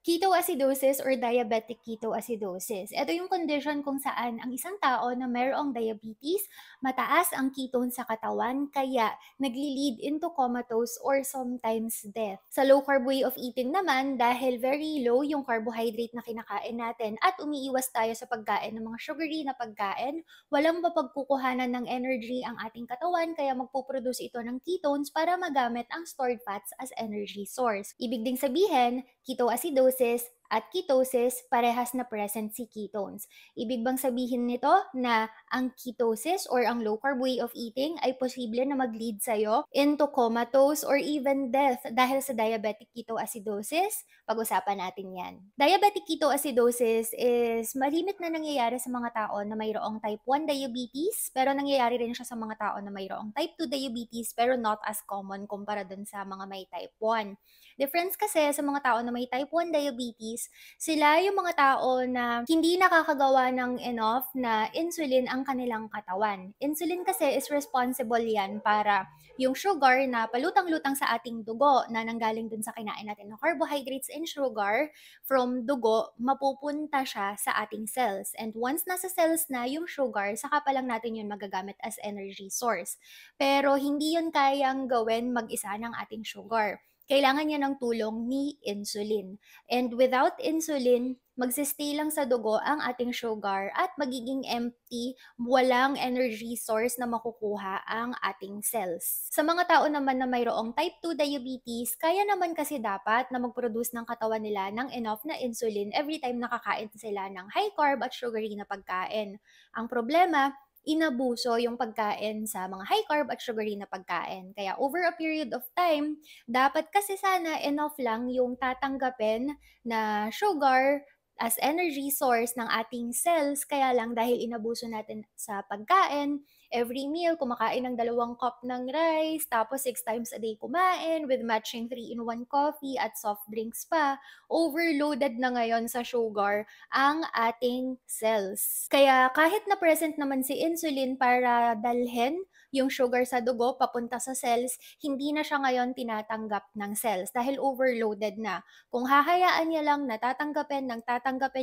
Ketoacidosis or diabetic ketoacidosis. Ito yung condition kung saan ang isang tao na mayroong diabetes, mataas ang ketone sa katawan, kaya nagli-lead into comatose or sometimes death. Sa low carb way of eating naman, dahil very low yung carbohydrate na kinakain natin at umiiwas tayo sa pagkain ng mga sugary na pagkain, walang mapagkukuhanan ng energy ang ating katawan, kaya magpuproduce ito ng ketones para magamit ang stored fats as energy source. Ibig ding sabihin, ketoacidosis at ketosis, parehas na present si ketones. Ibig bang sabihin nito na ang ketosis or ang low carb way of eating ay posible na mag-lead sa'yo into comatose or even death dahil sa diabetic ketoacidosis? Pag-usapan natin yan. Diabetic ketoacidosis is malimit na nangyayari sa mga tao na mayroong type 1 diabetes, pero nangyayari rin siya sa mga tao na mayroong type 2 diabetes, pero not as common kumpara dun sa mga may type 1. Difference kasi sa mga tao na may type 1 diabetes, sila yung mga tao na hindi nakakagawa ng enough na insulin ang kanilang katawan. Insulin kasi is responsible yan para yung sugar na palutang-lutang sa ating dugo na nanggaling dun sa kinain natin ng carbohydrates and sugar from dugo, mapupunta siya sa ating cells. And once nasa cells na yung sugar, saka pa lang natin yun magagamit as energy source. Pero hindi yun kayang gawin mag-isa ng ating sugar. Kailangan niya ng tulong ni insulin. And without insulin, magsistay lang sa dugo ang ating sugar at magiging empty, walang energy source na makukuha ang ating cells. Sa mga tao naman na mayroong type 2 diabetes, kaya naman kasi dapat na mag-produce ng katawan nila ng enough na insulin every time nakakain sila ng high carb at sugary na pagkain. Ang problema, inabuso yung pagkain sa mga high carb at sugary na pagkain. Kaya over a period of time, dapat kasi sana enough lang yung tatanggapin na sugar as energy source ng ating cells. Kaya lang dahil inabuso natin sa pagkain, every meal, kumakain ng 2 cup ng rice, tapos 6 times a day kumain with matching 3-in-1 coffee at soft drinks pa, overloaded na ngayon sa sugar ang ating cells. Kaya kahit na present naman si insulin para dalhin yung sugar sa dugo papunta sa cells, hindi na siya ngayon tinatanggap ng cells dahil overloaded na. Kung hahayaan niya lang na tatanggapin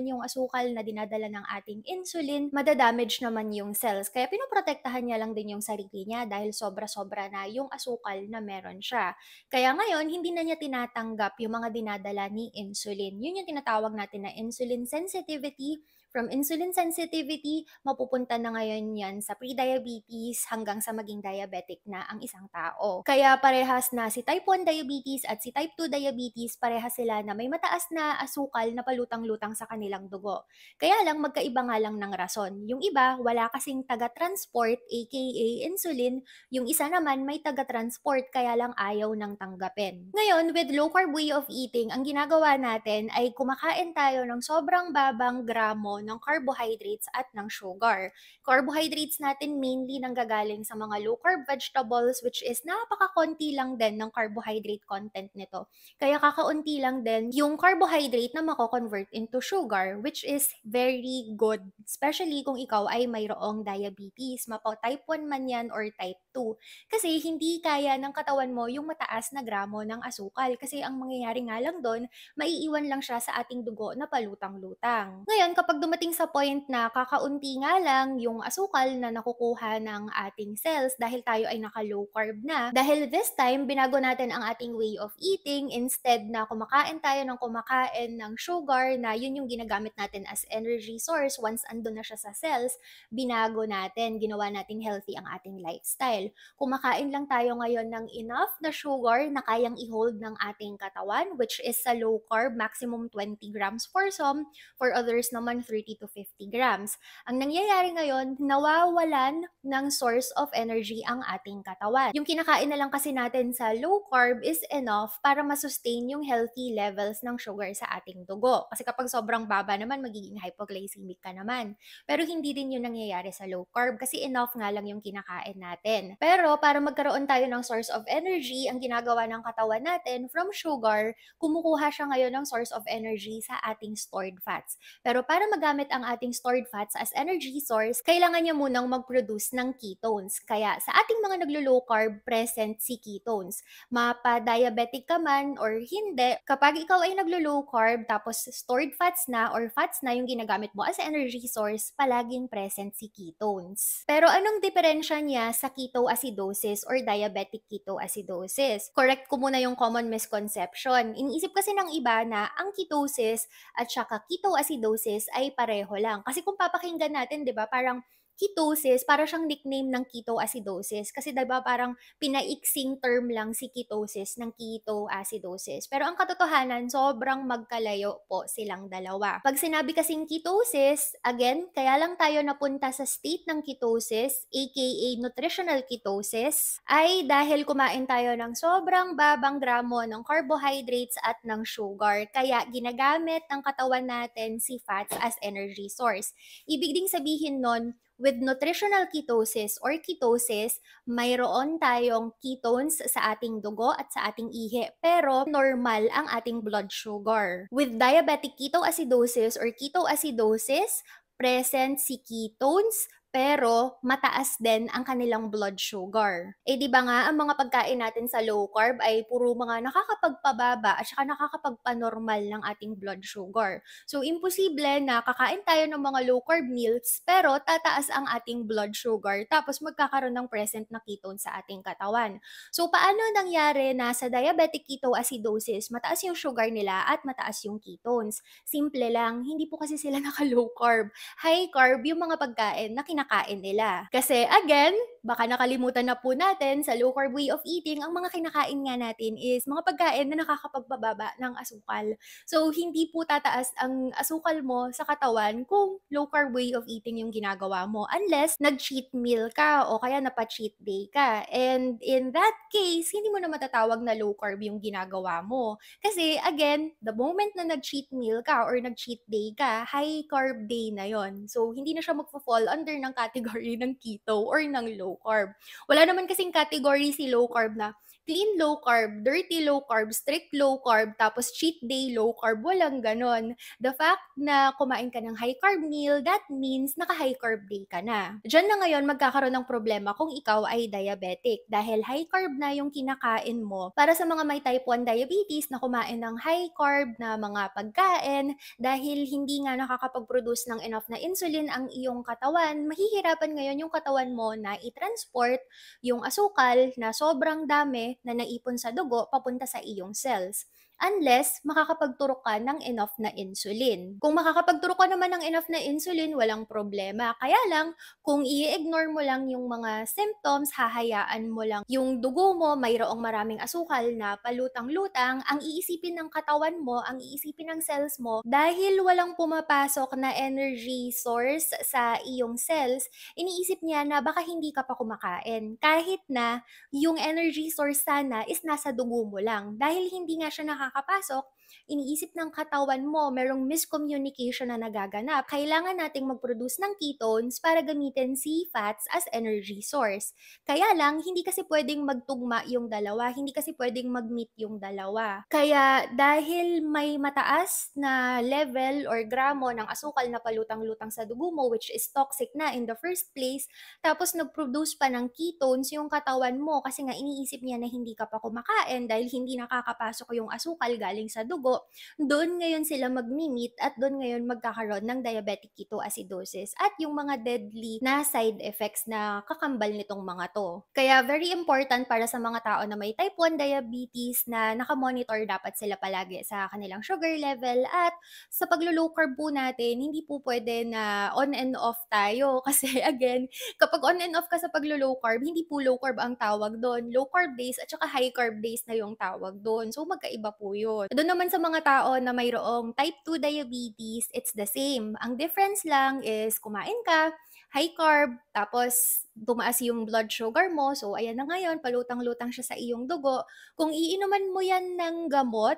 yung asukal na dinadala ng ating insulin, madadamage naman yung cells. Kaya pinoprotektahan niya lang din yung sarili niya dahil sobra-sobra na yung asukal na meron siya. Kaya ngayon, hindi na niya tinatanggap yung mga dinadala ni insulin. Yun yung tinatawag natin na insulin sensitivity. From insulin sensitivity, mapupunta na ngayon yan sa pre-diabetes hanggang sa maging diabetic na ang isang tao. Kaya parehas na si type 1 diabetes at si type 2 diabetes, parehas sila na may mataas na asukal na palutang-lutang sa kanilang dugo. Kaya lang, magkaiba nga lang ng rason. Yung iba, wala kasing taga-transport, aka insulin. Yung isa naman, may taga-transport, kaya lang ayaw nang tanggapin. Ngayon, with low carb way of eating, ang ginagawa natin ay kumakain tayo ng sobrang babang gramo ng carbohydrates at ng sugar. Carbohydrates natin mainly nanggagaling sa mga low carb vegetables, which is napakakonti lang din ng carbohydrate content nito. Kaya kakaunti lang din yung carbohydrate na mako-convert into sugar, which is very good, especially kung ikaw ay mayroong diabetes, type 1 man yan or type 2. Kasi hindi kaya ng katawan mo yung mataas na gramo ng asukal. Kasi ang mangyayari nga lang doon, maiiwan lang siya sa ating dugo na palutang-lutang. Ngayon, kapag dumating sa point na kakaunti nga lang yung asukal na nakukuha ng ating cells dahil tayo ay naka-low carb na, dahil this time, binago natin ang ating way of eating, instead na kumakain tayo ng kumakain ng sugar na yun yung ginagamit natin as energy source once andun na siya sa cells, binago natin, ginawa nating healthy ang ating lifestyle. Kumakain lang tayo ngayon ng enough na sugar na kayang i-hold ng ating katawan, which is sa low carb, maximum 20 grams for some, for others naman 30 to 50 grams. Ang nangyayari ngayon, nawawalan ng source of energy ang ating katawan. Yung kinakain na lang kasi natin sa low carb is enough para masustain yung healthy levels ng sugar sa ating dugo. Kasi kapag sobrang baba naman, magiging hypoglycemic ka naman. Pero hindi din yun nangyayari sa low carb kasi enough nga lang yung kinakain natin. natin. Pero para magkaroon tayo ng source of energy, ang ginagawa ng katawan natin from sugar, kumukuha siya ngayon ng source of energy sa ating stored fats. Pero para magamit ang ating stored fats as energy source, kailangan niya munang mag-produce ng ketones. Kaya sa ating mga naglo-low carb, present si ketones. Mapa-diabetic ka man or hindi, kapag ikaw ay naglo-low carb tapos stored fats na or fats na yung ginagamit mo as energy source, palaging present si ketones. Pero anong diferensya niya sa ketoacidosis or diabetic ketoacidosis? Correct ko muna yung common misconception. Iniisip kasi ng iba na ang ketosis at saka ketoacidosis ay pareho lang. Kasi kung papakinggan natin, 'di ba, parang ketosis, para siyang nickname ng ketoacidosis. Kasi 'di ba parang pinaiksing term lang si ketosis ng ketoacidosis. Pero ang katotohanan, sobrang magkalayo po silang dalawa. Pag sinabi kasing ketosis, again, kaya lang tayo napunta sa state ng ketosis, aka nutritional ketosis, ay dahil kumain tayo ng sobrang babang gramo ng carbohydrates at ng sugar. Kaya ginagamit ng katawan natin si fats as energy source. Ibig ding sabihin nun, with nutritional ketosis or ketosis, mayroon tayong ketones sa ating dugo at sa ating ihi, pero normal ang ating blood sugar. With diabetic ketoacidosis or ketoacidosis, present si ketones, pero mataas din ang kanilang blood sugar. Eh di ba nga, ang mga pagkain natin sa low carb ay puro mga nakakapagpababa at saka nakakapagpanormal ng ating blood sugar. So, imposible na kakain tayo ng mga low carb meals pero tataas ang ating blood sugar tapos magkakaroon ng present na ketone sa ating katawan. So, paano nangyari na sa diabetic ketoacidosis, mataas yung sugar nila at mataas yung ketones? Simple lang, hindi po kasi sila naka-low carb. High carb yung mga pagkain na kinakain nila. Kasi again, baka nakalimutan na po natin sa low carb way of eating, ang mga kinakain nga natin is mga pagkain na nakakapagpababa ng asukal. So, hindi po tataas ang asukal mo sa katawan kung low carb way of eating yung ginagawa mo unless nag-cheat meal ka o kaya napa-cheat day ka. And in that case, hindi mo na matatawag na low carb yung ginagawa mo. Kasi again, the moment na nag-cheat meal ka or nag-cheat day ka, high carb day na yon. So, hindi na siya magfo-fall under ng category ng keto or ng low carb. Wala naman kasing category si low carb na clean low carb, dirty low carb, strict low carb, tapos cheat day low carb. Walang ganon. The fact na kumain ka ng high carb meal, that means naka-high carb day ka na. Diyan na ngayon magkakaroon ng problema kung ikaw ay diabetic dahil high carb na yung kinakain mo. Para sa mga may type 1 diabetes na kumain ng high carb na mga pagkain, dahil hindi nga nakakapag-produce ng enough na insulin ang iyong katawan, mahihirapan ngayon yung katawan mo na i-transport yung asukal na sobrang dami na naipon sa dugo papunta sa iyong cells. Unless makakapagturok ka ng enough na insulin. Kung makakapagturok ka naman ng enough na insulin, walang problema. Kaya lang, kung i-ignore mo lang yung mga symptoms, hahayaan mo lang yung dugo mo mayroong maraming asukal na palutang-lutang, ang iisipin ng katawan mo, ang iisipin ng cells mo, dahil walang pumapasok na energy source sa iyong cells, iniisip niya na baka hindi ka pa kumakain. Kahit na yung energy source sana is nasa dugo mo lang. Dahil hindi nga siya nakakapasok, iniisip ng katawan mo, merong miscommunication na nagaganap. Kailangan nating mag-produce ng ketones para gamitin si fats as energy source. Kaya lang, hindi kasi pwedeng magtugma yung dalawa, hindi kasi pwedeng mag-meet yung dalawa. Kaya dahil may mataas na level or gramo ng asukal na palutang-lutang sa dugo mo, which is toxic na in the first place, tapos nag-produce pa ng ketones yung katawan mo kasi nga iniisip niya na hindi ka pa kumakain dahil hindi nakakapasok yung asukal galing sa dugo, doon ngayon sila mag-meet at doon ngayon magkakaroon ng diabetic ketoacidosis at yung mga deadly na side effects na kakambal nitong mga to. Kaya very important para sa mga tao na may type 1 diabetes na nakamonitor dapat sila palagi sa kanilang sugar level at sa paglo-low carb po natin, hindi po pwede na on and off tayo kasi again, kapag on and off ka sa paglo-low carb, hindi po low carb ang tawag doon. Low carb days at saka high carb days na yung tawag doon. So, magkaiba po yun. Doon naman sa mga tao na mayroong type 2 diabetes, it's the same. Ang difference lang is kumain ka, high carb, tapos tumaas yung blood sugar mo. So, ayan na ngayon, palutang-lutang siya sa iyong dugo. Kung iinuman mo yan ng gamot,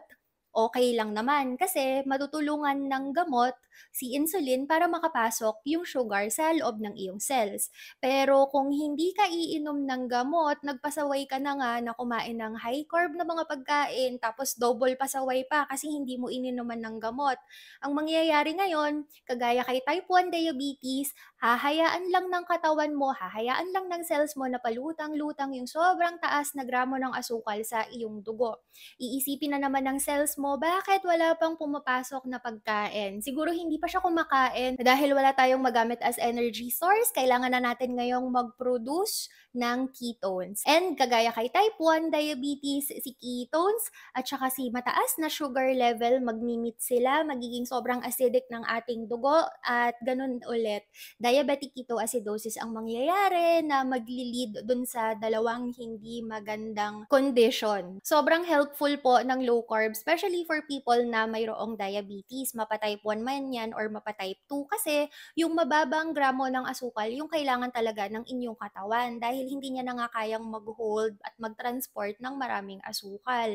okay lang naman kasi matutulungan ng gamot si insulin para makapasok yung sugar sa loob ng iyong cells. Pero kung hindi ka iinom ng gamot, nagpasaway ka na nga na kumain ng high carb na mga pagkain, tapos double pasaway pa kasi hindi mo ininuman ng gamot. Ang mangyayari ngayon, kagaya kay type 1 diabetes, hahayaan lang ng katawan mo, hahayaan lang ng cells mo na palutang-lutang yung sobrang taas na gramo ng asukal sa iyong dugo. Iisipin na naman ng cells mo, bakit wala pang pumapasok na pagkain? Siguro hindi pa siya kumakain dahil wala tayong magamit as energy source. Kailangan na natin ngayong mag-produce ng ketones. And kagaya kay type 1 diabetes, si ketones at saka si mataas na sugar level, magmimit sila, magiging sobrang acidic ng ating dugo at ganun ulit. Diabetic ketoacidosis ang mangyayari na magli-lead dun sa dalawang hindi magandang condition. Sobrang helpful po ng low carb, especially for people na mayroong diabetes, mapa type 1 man yan or mapa type 2 kasi yung mababang gramo ng asukal yung kailangan talaga ng inyong katawan dahil hindi niya na nga kayang mag-hold at mag-transport ng maraming asukal.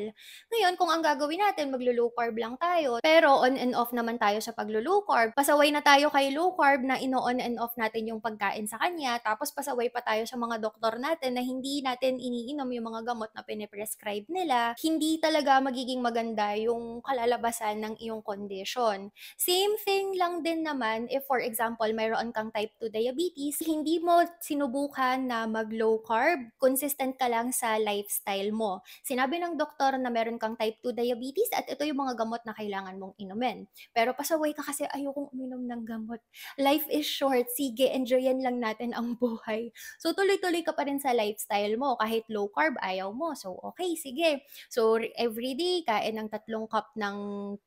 Ngayon, kung ang gagawin natin, maglo-low carb lang tayo, pero on and off naman tayo sa paglo-low carb, pasaway na tayo kay low carb na ino-on and off natin yung pagkain sa kanya, tapos pasaway pa tayo sa mga doktor natin na hindi natin iniinom yung mga gamot na piniprescribe nila, hindi talaga magiging maganda yung kalalabasan ng iyong condition. Same thing lang din naman if for example, mayroon kang type 2 diabetes, hindi mo sinubukan na mag-low carb, consistent ka lang sa lifestyle mo. Sinabi ng doktor na meron kang type 2 diabetes at ito yung mga gamot na kailangan mong inumin. Pero pasaway ka kasi ayokong uminom ng gamot. Life is short, sige, enjoyin lang natin ang buhay. So tuloy-tuloy ka pa rin sa lifestyle mo kahit low carb ayaw mo. So okay, sige. So everyday kain ng 3 cup ng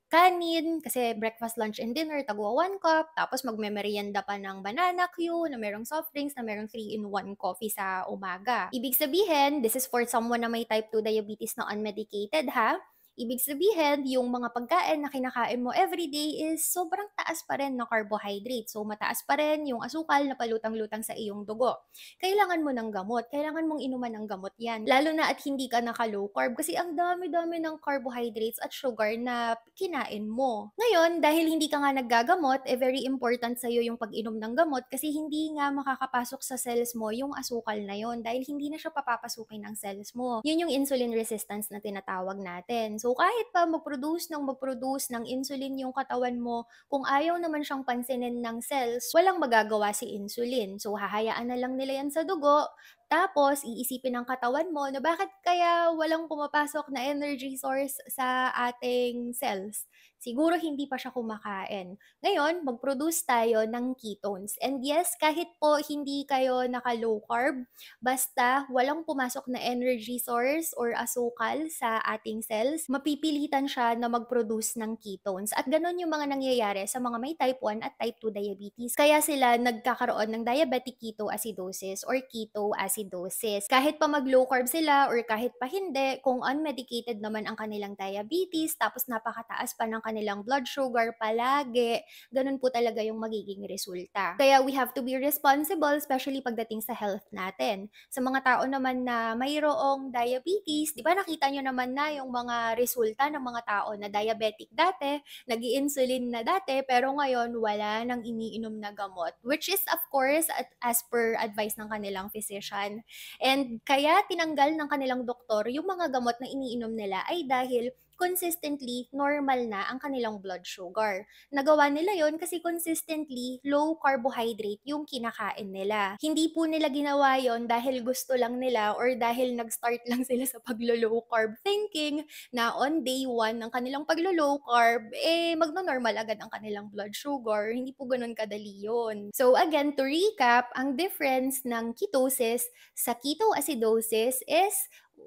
kanin, kasi breakfast, lunch, and dinner, tagwa 1 cup, tapos magmemeryenda pa ng banana Q na merong soft drinks na merong 3-in-1 coffee sa umaga. Ibig sabihin, this is for someone na may type 2 diabetes na unmedicated ha. Ibig sabihin, yung mga pagkain na kinakain mo everyday is sobrang taas pa rin ng carbohydrate. So, mataas pa rin yung asukal na palutang-lutang sa iyong dugo. Kailangan mo ng gamot. Kailangan mong inuman ng gamot yan. Lalo na at hindi ka naka-low carb kasi ang dami-dami ng carbohydrates at sugar na kinain mo. Ngayon, dahil hindi ka nga naggagamot, very important sa'yo yung pag-inom ng gamot kasi hindi nga makakapasok sa cells mo yung asukal na yon dahil hindi na siya papapasukin ng cells mo. Yun yung insulin resistance na tinatawag natin. So, kahit pa mag-produce ng insulin yung katawan mo, kung ayaw naman siyang pansinin ng cells, walang magagawa si insulin. So, hahayaan na lang nila yan sa dugo, tapos iisipin ng katawan mo na bakit kaya walang pumapasok na energy source sa ating cells. Siguro hindi pa siya kumakain. Ngayon, mag-produce tayo ng ketones. And yes, kahit po hindi kayo naka-low carb, basta walang pumasok na energy source or asukal sa ating cells, mapipilitan siya na mag-produce ng ketones. At ganun yung mga nangyayari sa mga may type 1 at type 2 diabetes. Kaya sila nagkakaroon ng diabetic ketoacidosis or ketoacidosis. Kahit pa mag-low carb sila or kahit pa hindi, kung unmedicated naman ang kanilang diabetes, tapos napakataas pa ng kanilang blood sugar palagi, ganun po talaga yung magiging resulta. Kaya we have to be responsible, especially pagdating sa health natin. Sa mga tao naman na mayroong diabetes, di ba nakita nyo naman na yung mga resulta ng mga tao na diabetic dati, nag-insulin na dati, pero ngayon wala nang iniinom na gamot. Which is of course as per advice ng kanilang physician. And kaya tinanggal ng kanilang doktor yung mga gamot na iniinom nila ay dahil consistently normal na ang kanilang blood sugar. Nagawa nila yon kasi consistently low carbohydrate yung kinakain nila. Hindi po nila ginawa yon dahil gusto lang nila or dahil nag-start lang sila sa paglo-low carb thinking na on day 1 ng kanilang paglo-low carb, magno-normal agad ang kanilang blood sugar. Hindi po ganun kadali yun. So again, to recap, ang difference ng ketosis sa ketoacidosis is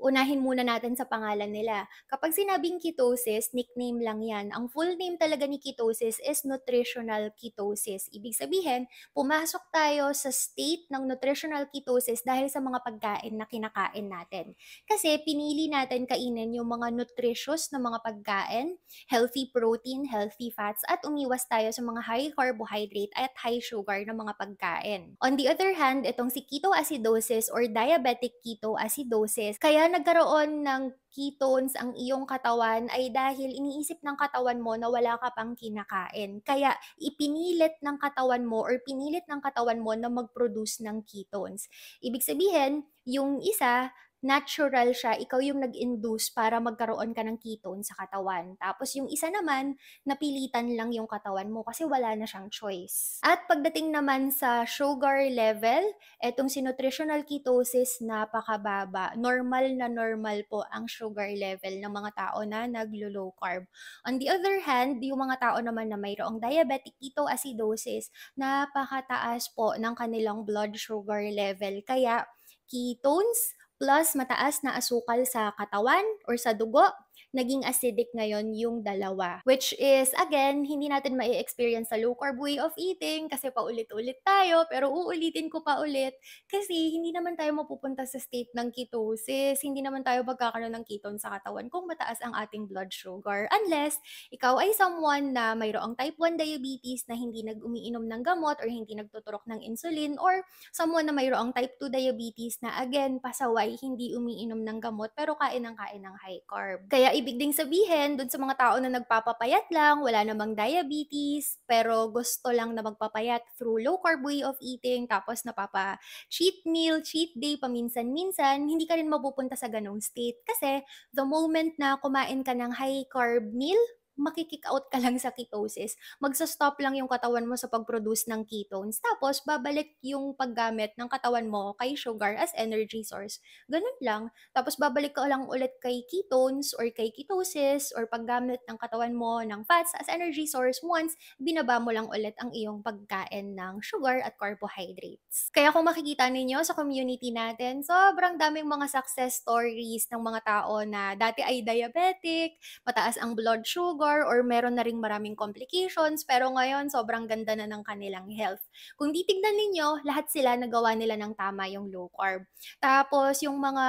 unahin muna natin sa pangalan nila. Kapag sinabing ketosis, nickname lang yan. Ang full name talaga ni ketosis is nutritional ketosis. Ibig sabihin, pumasok tayo sa state ng nutritional ketosis dahil sa mga pagkain na kinakain natin. Kasi pinili natin kainin yung mga nutritious na mga pagkain, healthy protein, healthy fats, at umiwas tayo sa mga high carbohydrate at high sugar na mga pagkain. On the other hand, itong si ketoacidosis or diabetic ketoacidosis, kaya Kaya nagkaroon ng ketones ang iyong katawan ay dahil iniisip ng katawan mo na wala ka pang kinakain. Kaya ipinilit ng katawan mo or pinilit ng katawan mo na mag-produce ng ketones. Ibig sabihin, yung isa, natural siya, ikaw yung nag-induce para magkaroon ka ng ketone sa katawan. Tapos yung isa naman, napilitan lang yung katawan mo kasi wala na siyang choice. At pagdating naman sa sugar level, etong si nutritional ketosis napakababa. Normal na normal po ang sugar level ng mga tao na naglo-low carb. On the other hand, yung mga tao naman na mayroong diabetic ketoacidosis, napakataas po ng kanilang blood sugar level. Kaya ketones plus mataas na asukal sa katawan or sa dugo, naging acidic ngayon yung dalawa. Which is, again, hindi natin mai-experience sa low carb way of eating kasi paulit-ulit tayo, pero uulitin ko pa ulit kasi hindi naman tayo mapupunta sa state ng ketosis, hindi naman tayo magkakaroon ng ketone sa katawan kung mataas ang ating blood sugar. Unless, ikaw ay someone na mayroong type 1 diabetes na hindi nag-umiinom ng gamot or hindi nagtuturok ng insulin, or someone na mayroong type 2 diabetes na again, pasaway, hindi umiinom ng gamot pero kain ng high carb. Kaya ibig ding sabihin, dun sa mga tao na nagpapapayat lang, wala namang diabetes, pero gusto lang na magpapayat through low carb way of eating, tapos cheat meal, cheat day, paminsan-minsan, hindi ka rin mapupunta sa ganong state. Kasi the moment na kumain ka ng high carb meal, makikick out ka lang sa ketosis. Magsa-stop lang yung katawan mo sa pag-produce ng ketones. Tapos, babalik yung paggamit ng katawan mo kay sugar as energy source. Ganun lang. Tapos, babalik ka lang ulit kay ketones or kay ketosis or paggamit ng katawan mo ng fats as energy source once binaba mo lang ulit ang iyong pagkain ng sugar at carbohydrates. Kaya kung makikita ninyo sa community natin, sobrang daming mga success stories ng mga tao na dati ay diabetic, mataas ang blood sugar, or meron na ring maraming complications, pero ngayon sobrang ganda na ng kanilang health. Kung titignan ninyo, lahat sila nagawa nila ng tama yung low carb. Tapos yung mga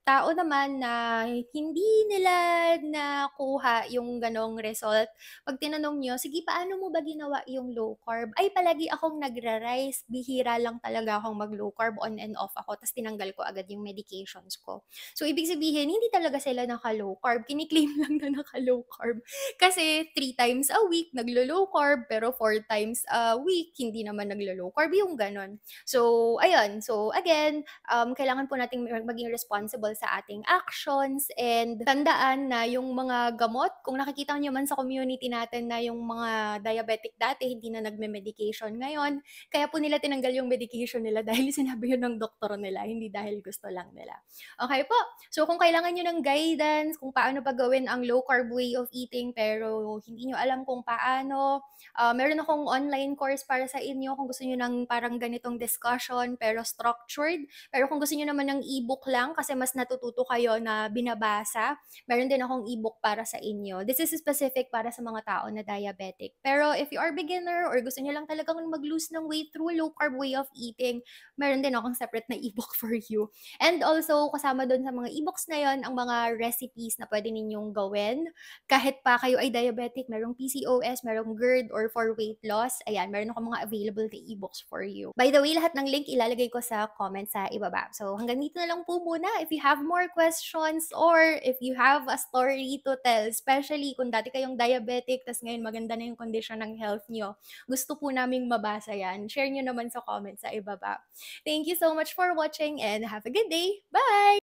tao naman na hindi nila nakuha yung ganong result, pag tinanong nyo, sige, paano mo ba ginawa yung low carb? Ay, palagi akong nagra-rice. Bihira lang talaga akong mag-low carb, on and off ako. Tapos tinanggal ko agad yung medications ko. So, ibig sabihin, hindi talaga sila naka-low carb. Kiniklaim lang na naka-low carb. Kasi 3 times a week naglo-low carb, pero 4 times a week hindi naman naglo-low carb, yung ganon. So, ayun. So, again, kailangan po nating maging responsible sa ating actions, and tandaan na yung mga gamot, kung nakikita nyo man sa community natin na yung mga diabetic dati hindi na nagme-medication ngayon, kaya po nila tinanggal yung medication nila dahil sinabi yun ng doktor nila, hindi dahil gusto lang nila. Okay po. So, kung kailangan nyo ng guidance kung paano pa gawin ang low carb way of eating pero hindi nyo alam kung paano, meron akong online course para sa inyo kung gusto nyo ng parang ganitong discussion pero structured. Pero kung gusto nyo naman ng ebook lang kasi mas natututo kayo na binabasa, meron din akong ebook para sa inyo. This is specific para sa mga tao na diabetic. Pero if you are beginner or gusto nyo lang talagang mag-lose ng weight through low carb way of eating, meron din akong separate na ebook for you. And also, kasama doon sa mga ebooks na yon ang mga recipes na pwede ninyong gawin. Kahit pa kayo ay diabetic, merong PCOS, merong GERD, or for weight loss, ayan, meron akong mga available na ebooks for you. By the way, lahat ng link ilalagay ko sa comment sa ibaba. So, hanggang dito na lang po muna. If you have more questions or if you have a story to tell, especially kung dati kayong diabetic, tas ngayon maganda na yung condition ng health nyo, gusto po naming mabasa yan. Share nyo naman sa comment sa ibaba. Thank you so much for watching and have a good day. Bye!